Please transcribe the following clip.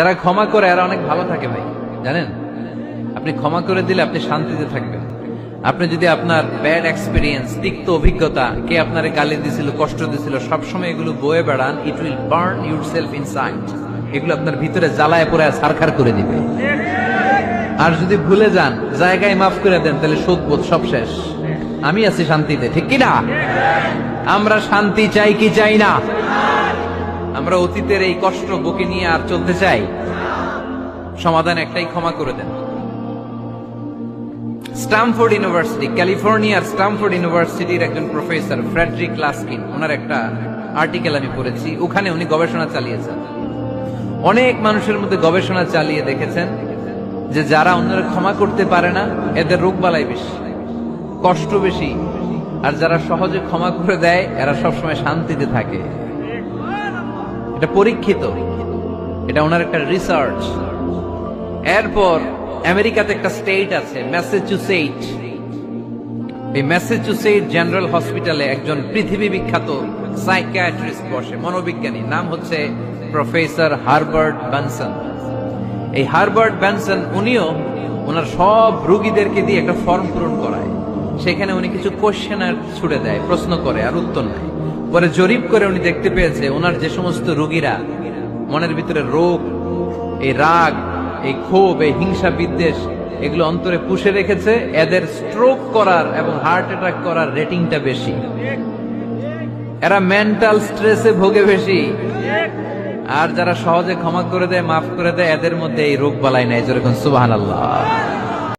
যারা ক্ষমা করে এরা অনেক ভালো থাকে ভাই, জানেন? আপনি ক্ষমা করে দিলে আপনি শান্তিতে থাকবেন। আপনি যদি আপনার ব্যাড এক্সপিরিয়েন্স, তিক্ত অভিজ্ঞতা, কে আপনারে গালি দিছিল, কষ্ট দিছিল, সবসময় এগুলো বয়ে বেড়ান, it will burn yourself inside. এগুলো আপনার ভিতরে জ্বালায় পড়ে ছারখার করে দিবে। আর যদি ভুলে যান, জায়গায় মাফ করে দেন, তাহলে শোধবোধ সব শেষ। আমি আছি শান্তিতে, ঠিক কিনা? আমরা শান্তি চাই কি চাই না? আমরা অতীতের এই কষ্ট বুকে নিয়ে আর চলতে চাই? সমাধান একটাই, ক্ষমা করে দেন। স্ট্যামফোর্ড ইউনিভার্সিটি, ক্যালিফোর্নিয়ার স্ট্যামফোর্ড ইউনিভার্সিটির একজন প্রফেসর ফ্রেডরিক লাস্কিন, ওনার একটা আর্টিকেল আমি পড়েছি। ওখানে উনি গবেষণা চালিয়েছেন। অনেক মানুষের মধ্যে গবেষণা চালিয়ে দেখেছেন যে যারা অন্যরা ক্ষমা করতে পারে না, এদের রোগবালাই বেশি, কষ্ট বেশি। আর যারা সহজে ক্ষমা করে দেয়, এরা সবসময় শান্তিতে থাকে। এটা পরীক্ষিত, এটা ওনার একটা রিসার্চ। এরপর আমেরিকাতে একটা স্টেট আছে ম্যাসাচুসেট। এই ম্যাসাচুসেট জেনারেল হসপিটালে একজন পৃথিবী বিখ্যাত সাইকিয়াট্রিস্ট বসে, মনোবিজ্ঞানী, নাম হচ্ছে প্রফেসর হারবার্ট বেনসন। এই হারবার্ট বেনসন উনিও ওনার সব রোগীদেরকে দিয়ে একটা ফর্ম পূরণ করায়। সেখানে উনি কিছু কোশ্চেনার ছুড়ে দেয়, প্রশ্ন করে আর উত্তর নেয়। পরে জরিপ করে উনি দেখতে পেয়েছে ওনার যে সমস্ত রোগীরা মনের ভিতরে রোগ, এই রাগ, এই ক্ষোভ, এই হিংসা বিদ্বেষ এগুলো অন্তরে পুষে রেখেছে, এদের স্ট্রোক করার এবং হার্ট অ্যাটাক করার রেটিংটা বেশি। এরা মেন্টাল স্ট্রেসে ভোগে বেশি। আর যারা সহজে ক্ষমা করে দেয়, মাফ করে দেয়, এদের মধ্যে এই রোগ বালাই নাই। যেরকম সুবহানাল্লাহ।